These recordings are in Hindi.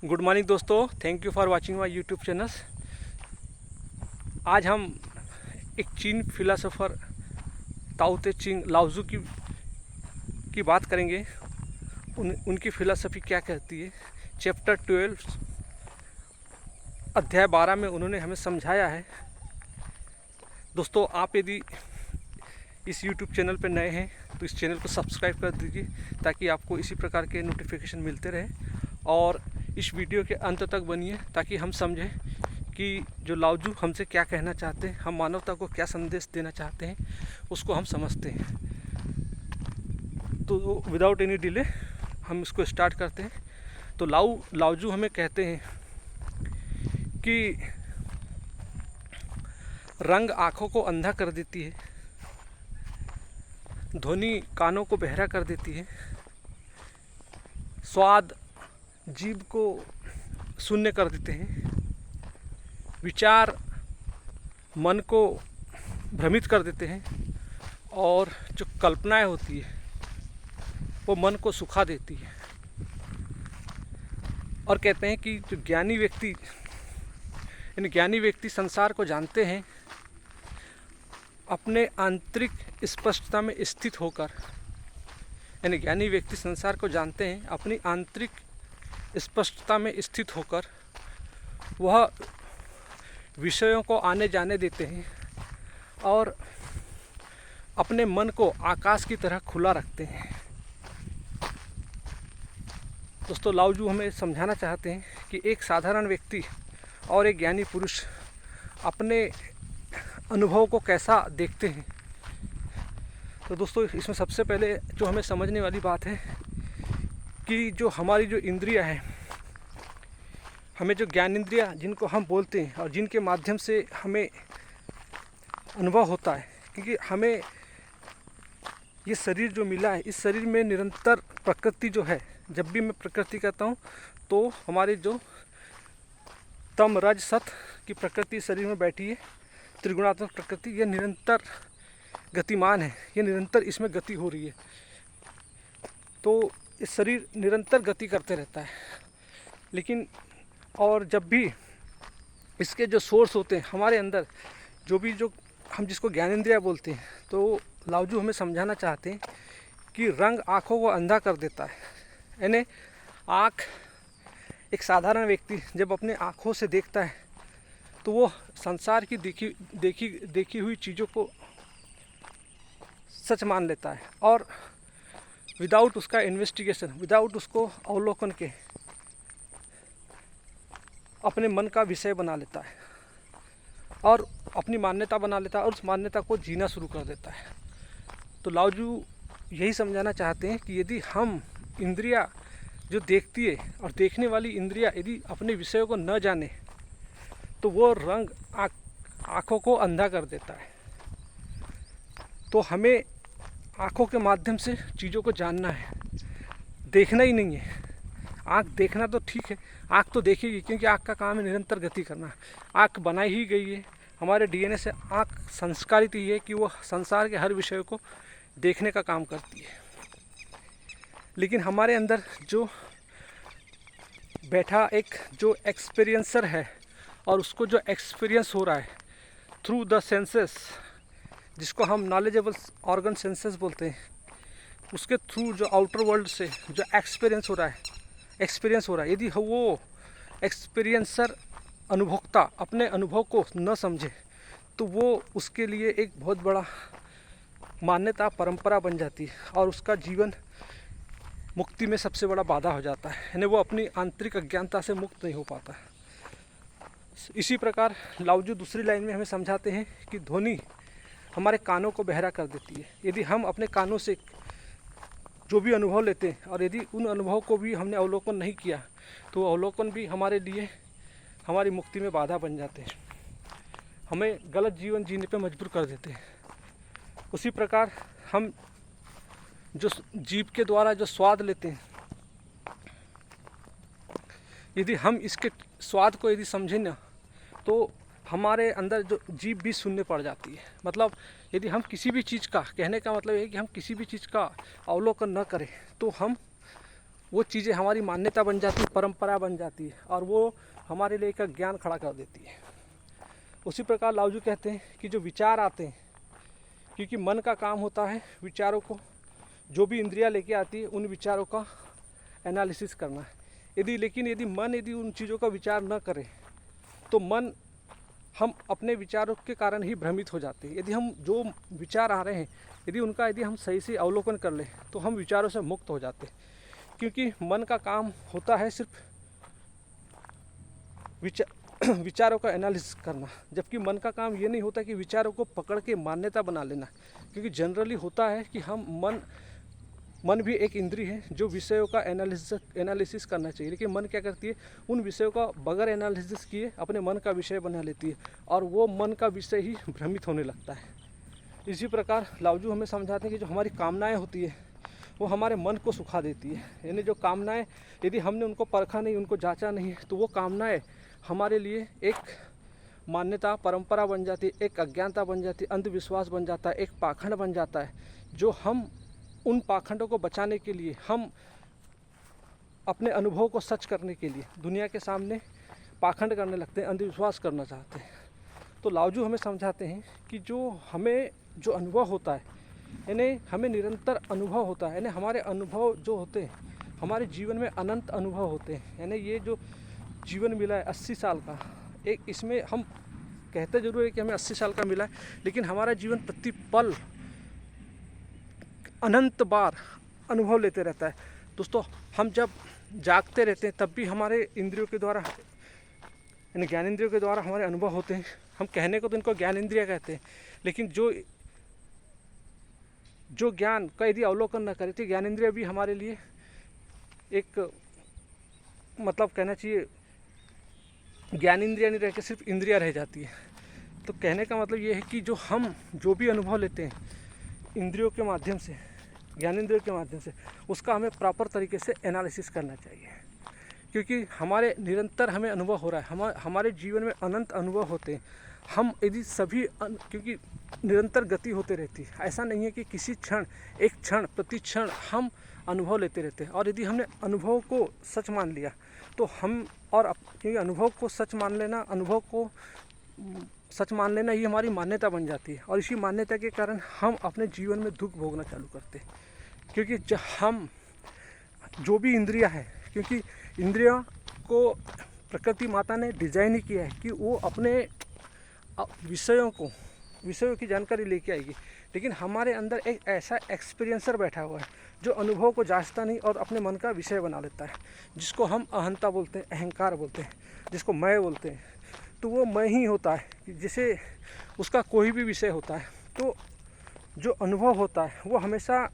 गुड मॉर्निंग दोस्तों, thank you for watching my YouTube channel. आज हम एक चीन फिलोसोफर ताओ ते चिंग लाओजू की बात करेंगे। उनकी फ़िलासफ़ी क्या कहती है। चैप्टर 12 अध्याय 12 में उन्होंने हमें समझाया है। दोस्तों, आप यदि इस यूट्यूब चैनल पर नए हैं तो इस चैनल को सब्सक्राइब कर दीजिए ताकि आपको इसी प्रकार के नोटिफिकेशन मिलते रहे, और इस वीडियो के अंत तक बनिए ताकि हम समझें कि जो लाओजू हमसे क्या कहना चाहते हैं, हम मानवता को क्या संदेश देना चाहते हैं, उसको हम समझते हैं। तो विदाउट एनी डिले हम इसको स्टार्ट करते हैं। तो लाओजू हमें कहते हैं कि रंग आँखों को अंधा कर देती है, ध्वनि कानों को बहरा कर देती है, स्वाद जीभ को शून्य कर देते हैं, विचार मन को भ्रमित कर देते हैं, और जो कल्पनाएं होती है वो मन को सुखा देती है। और कहते हैं कि जो ज्ञानी व्यक्ति संसार को जानते हैं अपने आंतरिक स्पष्टता में स्थित होकर, यानी ज्ञानी व्यक्ति संसार को जानते हैं अपनी आंतरिक स्पष्टता में स्थित होकर वह विषयों को आने जाने देते हैं और अपने मन को आकाश की तरह खुला रखते हैं। दोस्तों, लाओजू हमें समझाना चाहते हैं कि एक साधारण व्यक्ति और एक ज्ञानी पुरुष अपने अनुभव को कैसा देखते हैं। तो दोस्तों, इसमें सबसे पहले जो हमें समझने वाली बात है कि जो हमारी जो इंद्रियां हैं, हमें जो ज्ञान इंद्रियां जिनको हम बोलते हैं और जिनके माध्यम से हमें अनुभव होता है, क्योंकि हमें ये शरीर जो मिला है, इस शरीर में निरंतर प्रकृति जो है, जब भी मैं प्रकृति कहता हूँ तो हमारी जो तम रज सत की प्रकृति शरीर में बैठी है, त्रिगुणात्मक प्रकृति, ये निरंतर गतिमान है, ये निरंतर इसमें गति हो रही है। तो इस शरीर निरंतर गति करते रहता है, लेकिन और जब भी इसके जो सोर्स होते हैं हमारे अंदर, जो हम जिसको ज्ञानेंद्रिया बोलते हैं, तो लाओजू हमें समझाना चाहते हैं कि रंग आँखों को अंधा कर देता है। यानी आँख, एक साधारण व्यक्ति जब अपने आँखों से देखता है तो वो संसार की देखी हुई चीज़ों को सच मान लेता है, और विदाउट उसका इन्वेस्टिगेशन, विदाउट उसको अवलोकन के अपने मन का विषय बना लेता है और अपनी मान्यता बना लेता है, और उस मान्यता को जीना शुरू कर देता है। तो लाओजू यही समझाना चाहते हैं कि यदि हम इंद्रिया जो देखती है और देखने वाली इंद्रिया यदि अपने विषयों को न जाने तो वो रंग आँखों को अंधा कर देता है। तो हमें आँखों के माध्यम से चीज़ों को जानना है, देखना ही नहीं है। आँख देखना तो ठीक है, आँख तो देखेगी, क्योंकि आँख का काम है निरंतर गति करना। आँख बनाई ही गई है, हमारे डीएनए से आँख संस्कारित ही है कि वो संसार के हर विषय को देखने का काम करती है। लेकिन हमारे अंदर जो बैठा एक जो एक्सपीरियंसर है, और उसको जो एक्सपीरियंस हो रहा है थ्रू द सेंसेस, जिसको हम नॉलेजेबल ऑर्गन सेंसेस बोलते हैं, उसके थ्रू जो आउटर वर्ल्ड से जो एक्सपीरियंस हो रहा है, यदि वो एक्सपीरियंसर अनुभोक्ता अपने अनुभव को न समझे तो वो उसके लिए एक बहुत बड़ा मान्यता परंपरा बन जाती है, और उसका जीवन मुक्ति में सबसे बड़ा बाधा हो जाता है, यानी वो अपनी आंतरिक अज्ञानता से मुक्त नहीं हो पाता। इसी प्रकार लाओजू दूसरी लाइन में हमें समझाते हैं कि ध्वनि हमारे कानों को बहरा कर देती है। यदि हम अपने कानों से जो भी अनुभव लेते हैं और यदि उन अनुभव को भी हमने अवलोकन नहीं किया तो अवलोकन भी हमारे लिए हमारी मुक्ति में बाधा बन जाते हैं, हमें गलत जीवन जीने पे मजबूर कर देते हैं। उसी प्रकार हम जो जीभ के द्वारा जो स्वाद लेते हैं, यदि हम इसके स्वाद को यदि समझें ना तो हमारे अंदर जो जीभ भी शून्य पड़ जाती है। मतलब यदि हम किसी भी चीज़ का, कहने का मतलब है कि हम किसी भी चीज़ का अवलोकन न करें तो हम वो चीज़ें हमारी मान्यता बन जाती है, परंपरा बन जाती है और वो हमारे लिए एक ज्ञान खड़ा कर देती है। उसी प्रकार लाओजू कहते हैं कि जो विचार आते हैं, क्योंकि मन का काम होता है विचारों को, जो भी इंद्रियां लेके आती है उन विचारों का एनालिसिस करना है। यदि मन उन चीज़ों का विचार न करे तो मन हम अपने विचारों के कारण ही भ्रमित हो जाते हैं। यदि हम जो विचार आ रहे हैं यदि हम सही से अवलोकन कर लें तो हम विचारों से मुक्त हो जाते हैं, क्योंकि मन का काम होता है सिर्फ विचारों का एनालिसिस करना, जबकि मन का काम ये नहीं होता कि विचारों को पकड़ के मान्यता बना लेना। क्योंकि जनरली होता है कि हम मन भी एक इंद्रिय है जो विषयों का एनालिसिस करना चाहिए, लेकिन मन क्या करती है, उन विषयों का बगैर एनालिसिस किए अपने मन का विषय बना लेती है और वो मन का विषय ही भ्रमित होने लगता है। इसी प्रकार लाओजू हमें समझाते हैं कि जो हमारी कामनाएं होती है वो हमारे मन को सुखा देती है। यानी जो कामनाएं यदि हमने उनको परखा नहीं, उनको जांचा नहीं तो वो कामनाएं हमारे लिए एक मान्यता परंपरा बन जाती है, एक अज्ञानता बन जाती है, अंधविश्वास बन जाता है, एक पाखंड बन जाता है। जो हम उन पाखंडों को बचाने के लिए, हम अपने अनुभव को सच करने के लिए दुनिया के सामने पाखंड करने लगते हैं, अंधविश्वास करना चाहते हैं। तो लाओजू हमें समझाते हैं कि जो अनुभव होता है, यानी हमें निरंतर अनुभव होता है, यानी हमारे अनुभव जो होते हैं हमारे जीवन में अनंत अनुभव होते हैं। यानी ये जो जीवन मिला है 80 साल का, एक इसमें हम कहते जरूर है कि हमें 80 साल का मिला है, लेकिन हमारा जीवन प्रति पल अनंत बार अनुभव लेते रहता है। दोस्तों, हम जब जागते रहते हैं तब भी हमारे इंद्रियों के द्वारा, यानी ज्ञान इंद्रियों के द्वारा हमारे अनुभव होते हैं। हम कहने को तो इनको ज्ञान इंद्रिया कहते हैं, लेकिन जो ज्ञान का यदि अवलोकन न करे तो ज्ञान इंद्रिया भी हमारे लिए एक, मतलब कहना चाहिए, ज्ञान इंद्रिया नहीं रह के सिर्फ इंद्रिया रह जाती है। तो कहने का मतलब ये है कि जो भी अनुभव लेते हैं इंद्रियों के माध्यम से, ज्ञान इंद्रियों के माध्यम से, उसका हमें प्रॉपर तरीके से एनालिसिस करना चाहिए। क्योंकि हमारे निरंतर हमें अनुभव हो रहा है, हमारे जीवन में अनंत अनुभव होते हैं। हम यदि क्योंकि निरंतर गति होते रहती है, ऐसा नहीं है कि किसी क्षण, एक क्षण प्रति क्षण हम अनुभव लेते रहते हैं। और यदि हमने अनुभव को सच मान लिया तो क्योंकि अनुभव को सच मान लेना ही हमारी मान्यता बन जाती है, और इसी मान्यता के कारण हम अपने जीवन में दुख भोगना चालू करते हैं। क्योंकि जो भी इंद्रियां है, क्योंकि इंद्रियों को प्रकृति माता ने डिजाइन ही किया है कि वो अपने विषयों की जानकारी लेके आएगी, लेकिन हमारे अंदर एक ऐसा एक्सपीरियंसर बैठा हुआ है जो अनुभव को जांचता नहीं और अपने मन का विषय बना लेता है, जिसको हम अहंता बोलते हैं, अहंकार बोलते हैं, जिसको मैं बोलते हैं। तो वो मैं ही होता है कि जैसे उसका कोई भी विषय होता है तो जो अनुभव होता है वो हमेशा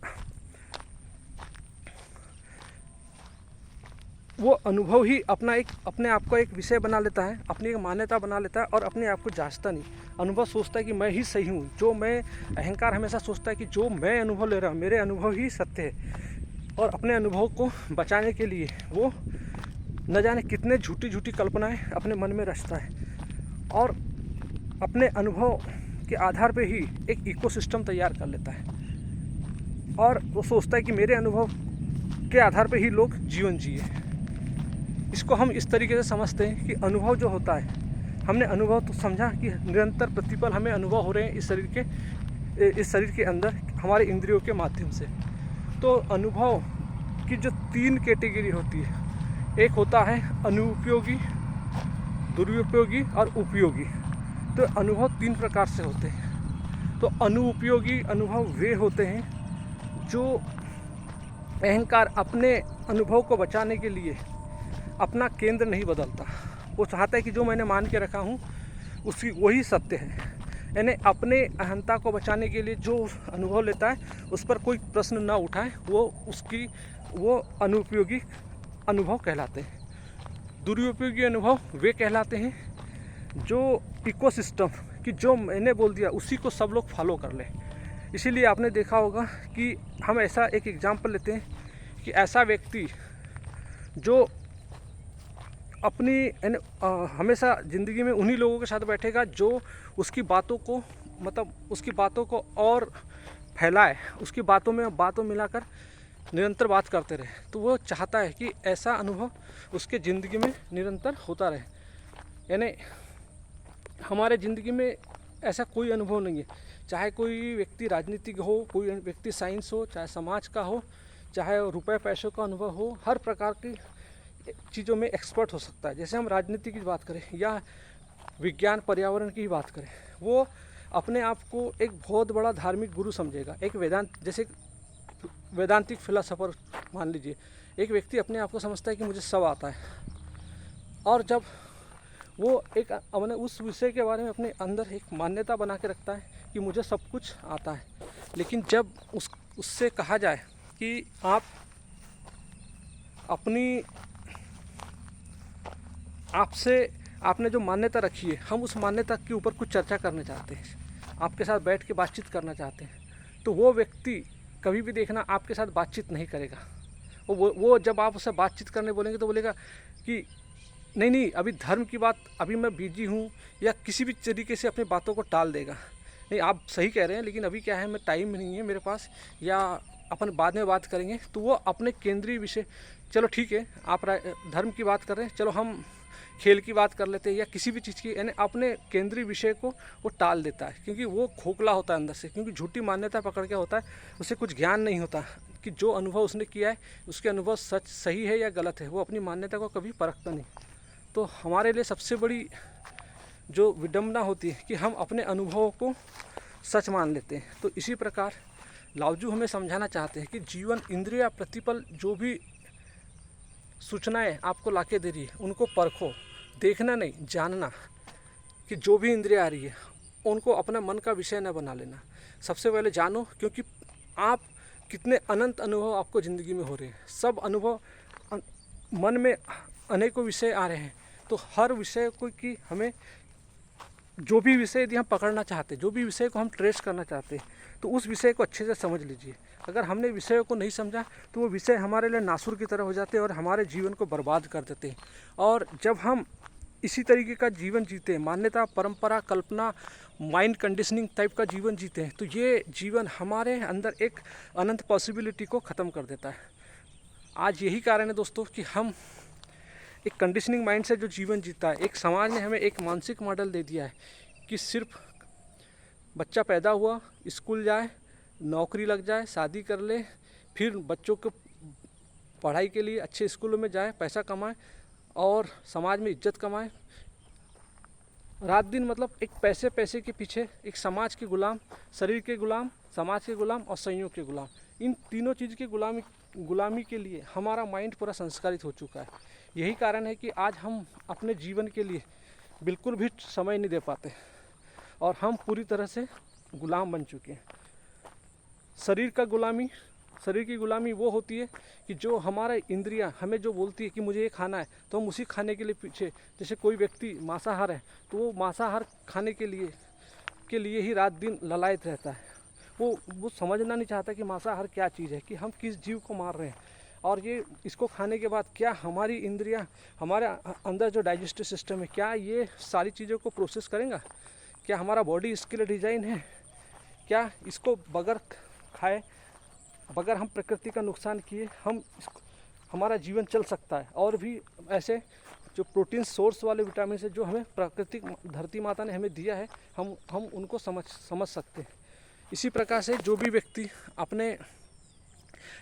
वो अनुभव ही अपने आप को एक विषय बना लेता है, अपनी एक मान्यता बना लेता है और अपने आप को जांचता नहीं। अनुभव सोचता है कि मैं ही सही हूँ, अहंकार हमेशा सोचता है कि जो मैं अनुभव ले रहा हूँ मेरे अनुभव ही सत्य है। और अपने अनुभव को बचाने के लिए वो न जाने कितने झूठी कल्पनाएं अपने मन में रचता है और अपने अनुभव के आधार पे ही एक इकोसिस्टम तैयार कर लेता है। और वो सोचता है कि मेरे अनुभव के आधार पे ही लोग जीवन जिए। इसको हम इस तरीके से समझते हैं कि अनुभव जो होता है, हमने अनुभव तो समझा कि निरंतर प्रतिपल हमें अनुभव हो रहे हैं इस शरीर के अंदर हमारे इंद्रियों के माध्यम से। तो अनुभव की जो 3 कैटेगरी होती है, एक होता है अनुपयोगी, दुरुपयोगी और उपयोगी। तो अनुभव 3 प्रकार से होते हैं। तो अनुपयोगी अनुभव वे होते हैं जो अहंकार अपने अनुभव को बचाने के लिए अपना केंद्र नहीं बदलता। वो चाहता है कि जो मैंने मान के रखा हूँ वही सत्य है। यानी अपने अहंता को बचाने के लिए जो अनुभव लेता है उस पर कोई प्रश्न ना उठाए, वो अनुपयोगी अनुभव कहलाते हैं। दुरुपयोगी अनुभव वे कहलाते हैं जो इकोसिस्टम कि जो मैंने बोल दिया उसी को सब लोग फॉलो कर लें। इसीलिए आपने देखा होगा कि हम ऐसा एक एग्जाम्पल लेते हैं कि ऐसा व्यक्ति जो अपनी हमेशा ज़िंदगी में उन्हीं लोगों के साथ बैठेगा जो उसकी बातों को और फैलाए, उसकी बातों मिलाकर निरंतर बात करते रहे, तो वो चाहता है कि ऐसा अनुभव उसके ज़िंदगी में निरंतर होता रहे। यानी हमारे ज़िंदगी में ऐसा कोई अनुभव नहीं है, चाहे कोई व्यक्ति राजनीतिक हो, कोई व्यक्ति साइंस हो, चाहे समाज का हो, चाहे रुपए पैसों का अनुभव हो, हर प्रकार की चीज़ों में एक्सपर्ट हो सकता है। जैसे हम राजनीति की बात करें या विज्ञान पर्यावरण की बात करें, वो अपने आप को एक बहुत बड़ा धार्मिक गुरु समझेगा। एक जैसे वेदांतिक फिलोसोफर मान लीजिए, एक व्यक्ति अपने आप को समझता है कि मुझे सब आता है, और जब वो एक अपने उस विषय के बारे में अपने अंदर एक मान्यता बना के रखता है कि मुझे सब कुछ आता है, लेकिन जब उससे कहा जाए कि आप आपने जो मान्यता रखी है, हम उस मान्यता के ऊपर कुछ चर्चा करना चाहते हैं, आपके साथ बैठ के बातचीत करना चाहते हैं, तो वो व्यक्ति कभी भी देखना आपके साथ बातचीत नहीं करेगा। वो जब आप उससे बातचीत करने बोलेंगे तो बोलेगा कि नहीं अभी धर्म की बात, अभी मैं बिजी हूँ, या किसी भी तरीके से अपनी बातों को टाल देगा। नहीं, आप सही कह रहे हैं, लेकिन अभी क्या है, मैं टाइम नहीं है मेरे पास, या अपन बाद में बात करेंगे। तो वो अपने केंद्रीय विषय, चलो ठीक है आप धर्म की बात कर रहे हैं, चलो हम खेल की बात कर लेते हैं, या किसी भी चीज़ की, यानी अपने केंद्रीय विषय को वो टाल देता है, क्योंकि वो खोखला होता है अंदर से, क्योंकि झूठी मान्यता पकड़ के होता है, उसे कुछ ज्ञान नहीं होता कि जो अनुभव उसने किया है उसके अनुभव सही है या गलत है। वो अपनी मान्यता को कभी परखता नहीं। तो हमारे लिए सबसे बड़ी जो विडंबना होती है कि हम अपने अनुभवों को सच मान लेते हैं। तो इसी प्रकार लाओजू हमें समझाना चाहते हैं कि जीवन इंद्रिया प्रतिपल जो भी सूचनाएं आपको लाके दे रही है, उनको परखो, देखना नहीं, जानना, कि जो भी इंद्रिया आ रही है उनको अपना मन का विषय न बना लेना। सबसे पहले जानो, क्योंकि आप कितने अनंत अनुभव आपको ज़िंदगी में हो रहे हैं, सब अनुभव मन में अनेकों विषय आ रहे हैं, तो हर विषय को कि हमें जो भी विषय यदि हम पकड़ना चाहते हैं, जो भी विषय को हम ट्रेस करना चाहते हैं, तो उस विषय को अच्छे से समझ लीजिए। अगर हमने विषयों को नहीं समझा तो वो विषय हमारे लिए नासुर की तरह हो जाते हैं और हमारे जीवन को बर्बाद कर देते हैं। और जब हम इसी तरीके का जीवन जीते हैं, मान्यता, परंपरा, कल्पना, माइंड कंडीशनिंग टाइप का जीवन जीते हैं, तो ये जीवन हमारे अंदर एक अनंत पॉसिबिलिटी को ख़त्म कर देता है। आज यही कारण है दोस्तों कि हम एक कंडीशनिंग माइंड से जो जीवन जीता है, एक समाज ने हमें एक मानसिक मॉडल दे दिया है कि सिर्फ बच्चा पैदा हुआ, स्कूल जाए, नौकरी लग जाए, शादी कर ले, फिर बच्चों को पढ़ाई के लिए अच्छे स्कूलों में जाए, पैसा कमाए और समाज में इज्जत कमाए, रात दिन मतलब एक पैसे के पीछे, एक समाज के गुलाम, शरीर के गुलाम, समाज के गुलाम और संयोग के गुलाम। इन तीनों चीज़ की गुलामी के लिए हमारा माइंड पूरा संस्कारित हो चुका है। यही कारण है कि आज हम अपने जीवन के लिए बिल्कुल भी समय नहीं दे पाते और हम पूरी तरह से गुलाम बन चुके हैं। शरीर की गुलामी वो होती है कि जो हमारा इंद्रियां हमें जो बोलती है कि मुझे ये खाना है, तो हम उसी खाने के लिए पीछे, जैसे कोई व्यक्ति मांसाहार है तो वो मांसाहार खाने के लिए ही रात दिन ललायत रहता है। वो समझना नहीं चाहता कि मांसाहार क्या चीज़ है, कि हम किस जीव को मार रहे हैं, और ये इसको खाने के बाद क्या हमारी इंद्रियां, हमारे अंदर जो डाइजेस्टिव सिस्टम है, क्या ये सारी चीज़ों को प्रोसेस करेगा, क्या हमारा बॉडी इसके लिए डिज़ाइन है, क्या इसको बगैर खाए, बगैर हम प्रकृति का नुकसान किए हमारा जीवन चल सकता है। और भी ऐसे जो प्रोटीन सोर्स वाले विटामिन है जो हमें प्राकृतिक धरती माता ने हमें दिया है, हम उनको समझ सकते हैं। इसी प्रकार से जो भी व्यक्ति अपने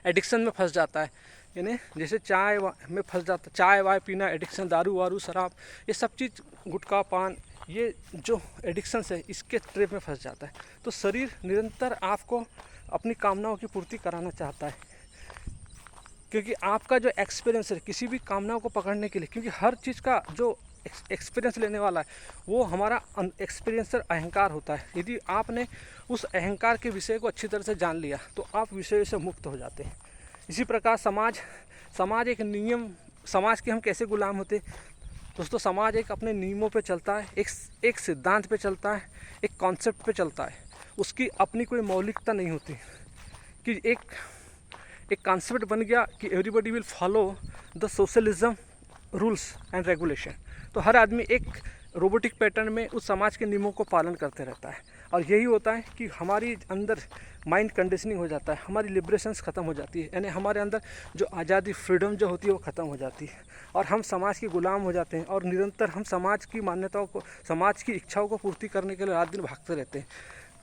एडिक्शन में फंस जाता है, यानी जैसे चाय में फंस जाता, चाय वाय पीना एडिक्शन, दारू वारू, शराब, ये सब चीज़, गुटखा पान, ये जो एडिक्शंस है इसके ट्रैप में फंस जाता है। तो शरीर निरंतर आपको अपनी कामनाओं की पूर्ति कराना चाहता है, क्योंकि आपका जो एक्सपीरियंस है किसी भी कामनाओं को पकड़ने के लिए, क्योंकि हर चीज़ का जो एक्सपीरियंस लेने वाला है वो हमारा एक्सपीरियंसर अहंकार होता है। यदि आपने उस अहंकार के विषय को अच्छी तरह से जान लिया तो आप विषय से मुक्त हो जाते हैं। इसी प्रकार समाज एक नियम, समाज के हम कैसे गुलाम होते दोस्तों, समाज एक अपने नियमों पे चलता है, एक सिद्धांत पे चलता है, एक कॉन्सेप्ट पे चलता है, उसकी अपनी कोई मौलिकता नहीं होती कि एक कॉन्सेप्ट बन गया कि everybody will follow the socialism rules and regulation. तो हर आदमी एक रोबोटिक पैटर्न में उस समाज के नियमों को पालन करते रहता है। और यही होता है कि हमारी अंदर माइंड कंडीशनिंग हो जाता है, हमारी लिबरेशंस ख़त्म हो जाती है, यानी हमारे अंदर जो आज़ादी, फ्रीडम जो होती है वो ख़त्म हो जाती है और हम समाज के गुलाम हो जाते हैं। और निरंतर हम समाज की मान्यताओं को, समाज की इच्छाओं को पूर्ति करने के लिए रात दिन भागते रहते हैं।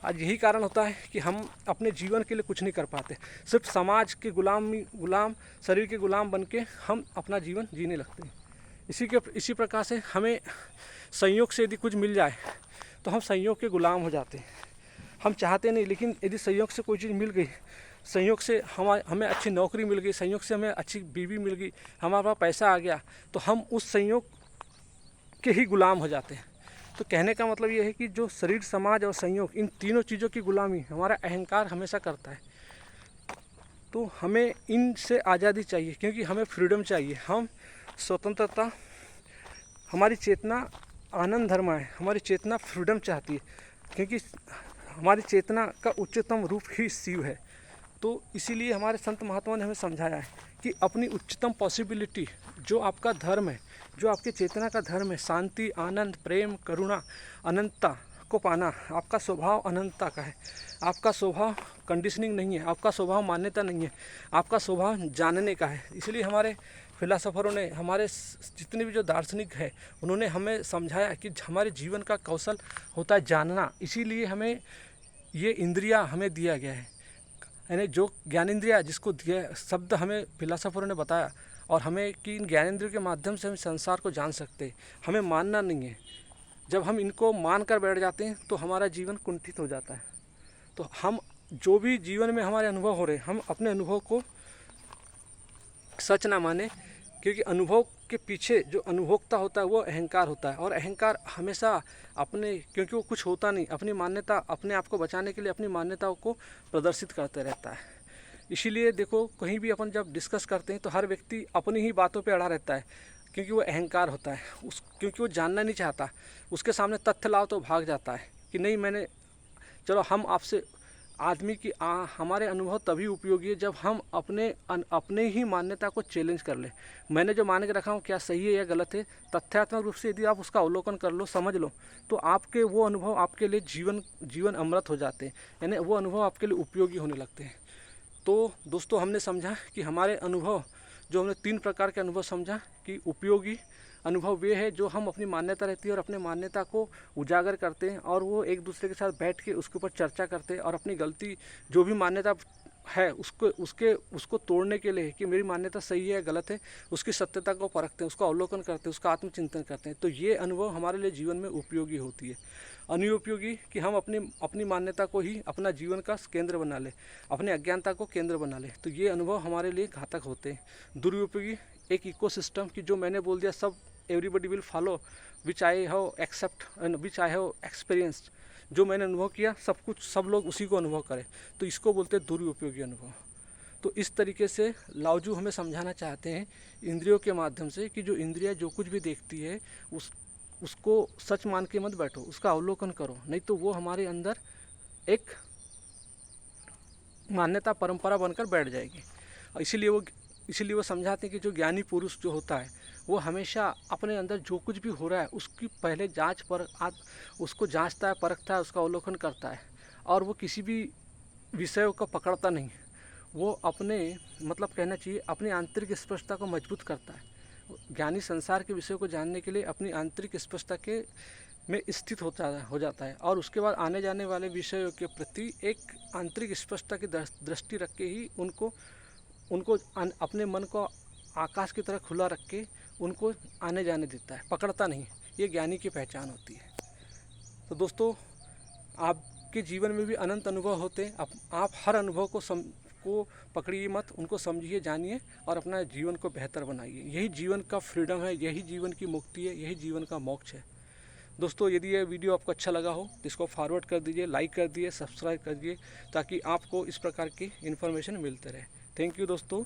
आज यही कारण होता है कि हम अपने जीवन के लिए कुछ नहीं कर पाते, सिर्फ समाज के गुलाम, शरीर के गुलाम बन के हम अपना जीवन जीने लगते हैं। इसी प्रकार से हमें संयोग से यदि कुछ मिल जाए तो हम संयोग के गुलाम हो जाते हैं। हम चाहते नहीं, लेकिन यदि संयोग से कोई चीज़ मिल गई, संयोग से हमें अच्छी नौकरी मिल गई, संयोग से हमें अच्छी बीवी मिल गई, हमारे पास पैसा आ गया, तो हम उस संयोग के ही गुलाम हो जाते हैं। तो कहने का मतलब ये है कि जो शरीर, समाज और संयोग, इन तीनों चीज़ों की गुलामी हमारा अहंकार हमेशा करता है। तो हमें इनसे आज़ादी चाहिए, क्योंकि हमें फ्रीडम चाहिए, हम स्वतंत्रता, हमारी चेतना आनंद धर्म है, हमारी चेतना फ्रीडम चाहती है, क्योंकि हमारी चेतना का उच्चतम रूप ही शिव है। तो इसीलिए हमारे संत महात्मा ने हमें समझाया है कि अपनी उच्चतम पॉसिबिलिटी, जो आपका धर्म है, जो आपकी चेतना का धर्म है, शांति, आनंद, प्रेम, करुणा, अनंतता को पाना, आपका स्वभाव अनंतता का है। आपका स्वभाव कंडीशनिंग नहीं है, आपका स्वभाव मान्यता नहीं है, आपका स्वभाव जानने का है। इसलिए हमारे फिलासफरों ने, हमारे जितने भी जो दार्शनिक है, उन्होंने हमें समझाया कि हमारे जीवन का कौशल होता है जानना। इसीलिए हमें ये इंद्रियां हमें दिया गया है, यानी जो ज्ञानेंद्रिया जिसको दिया शब्द हमें फिलासफरों ने बताया, और हमें कि इन ज्ञानेंद्रियों के माध्यम से हम संसार को जान सकते हैं। हमें मानना नहीं है। जब हम इनको मान कर बैठ जाते हैं तो हमारा जीवन कुंठित हो जाता है। तो हम जो भी जीवन में हमारे अनुभव हो रहे हैं, हम अपने अनुभव को सच ना माने, क्योंकि अनुभव के पीछे जो अनुभोक्ता होता है वो अहंकार होता है। और अहंकार हमेशा अपने, क्योंकि वो कुछ होता नहीं, अपनी मान्यता, अपने आप को बचाने के लिए अपनी मान्यताओं को प्रदर्शित करते रहता है। इसीलिए देखो, कहीं भी अपन जब डिस्कस करते हैं तो हर व्यक्ति अपनी ही बातों पे अड़ा रहता है, क्योंकि वो अहंकार होता है, क्योंकि वो जानना नहीं चाहता। उसके सामने तथ्य लाओ तो भाग जाता है कि नहीं, मैंने, चलो हम आपसे, आदमी की हमारे अनुभव तभी उपयोगी है जब हम अपने ही मान्यता को चैलेंज कर ले। मैंने जो मान के रखा हूँ क्या सही है या गलत है, तथ्यात्मक रूप से यदि आप उसका अवलोकन कर लो, समझ लो, तो आपके वो अनुभव आपके लिए जीवन अमृत हो जाते हैं, यानी वो अनुभव आपके लिए उपयोगी होने लगते हैं। तो दोस्तों, हमने समझा कि हमारे अनुभव, जो हमने 3 प्रकार के अनुभव समझा, कि उपयोगी अनुभव वे है जो हम अपनी मान्यता रहती है और अपने मान्यता को उजागर करते हैं, और वो एक दूसरे के साथ बैठ के उसके ऊपर चर्चा करते हैं, और अपनी गलती, जो भी मान्यता है उसको तोड़ने के लिए कि मेरी मान्यता सही है या गलत है, उसकी सत्यता को परखते हैं, उसका अवलोकन करते हैं, उसका आत्मचिंतन करते हैं। तो ये अनुभव हमारे लिए जीवन में उपयोगी होती है। अनुपयोगी कि हम अपनी मान्यता को ही अपना जीवन का केंद्र बना ले, अपने अज्ञानता को केंद्र बना ले, तो ये अनुभव हमारे लिए घातक होते हैं। दुरुपयोगी एक इकोसिस्टम की, जो मैंने बोल दिया, सब everybody will follow which I have accept and which I have experienced, जो मैंने अनुभव किया सब लोग उसी को अनुभव करें, तो इसको बोलते हैं दुरुपयोगी अनुभव। तो इस तरीके से लाओजू हमें समझाना चाहते हैं इंद्रियों के माध्यम से कि जो इंद्रिया जो कुछ भी देखती है उसको सच मान के मत बैठो, उसका अवलोकन करो, नहीं तो वो हमारे अंदर एक मान्यता, परंपरा बनकर बैठ जाएगी। और इसीलिए वो समझाते हैं कि जो ज्ञानी पुरुष जो होता है वो हमेशा अपने अंदर जो कुछ भी हो रहा है उसकी पहले उसको जांचता है, परखता है, उसका अवलोकन करता है, और वो किसी भी विषय को पकड़ता नहीं। वो अपने, मतलब कहना चाहिए, अपनी आंतरिक स्पष्टता को मजबूत करता है। ज्ञानी संसार के विषय को जानने के लिए अपनी आंतरिक स्पष्टता के में स्थित हो जाता है, और उसके बाद आने जाने वाले विषयों के प्रति एक आंतरिक स्पष्टता की दृष्टि रख के ही उनको अपने मन को आकाश की तरह खुला रख के उनको आने जाने देता है, पकड़ता नहीं। ये ज्ञानी की पहचान होती है। तो दोस्तों, आपके जीवन में भी अनंत अनुभव होते हैं। आप हर अनुभव को पकड़िए मत, उनको समझिए, जानिए और अपना जीवन को बेहतर बनाइए। यही जीवन का फ्रीडम है, यही जीवन की मुक्ति है, यही जीवन का मोक्ष है। दोस्तों, यदि ये वीडियो आपको अच्छा लगा हो तो इसको फॉरवर्ड कर दीजिए, लाइक कर दीजिए, सब्सक्राइब कर दीजिए, ताकि आपको इस प्रकार की इन्फॉर्मेशन मिलते रहे। थैंक यू दोस्तों।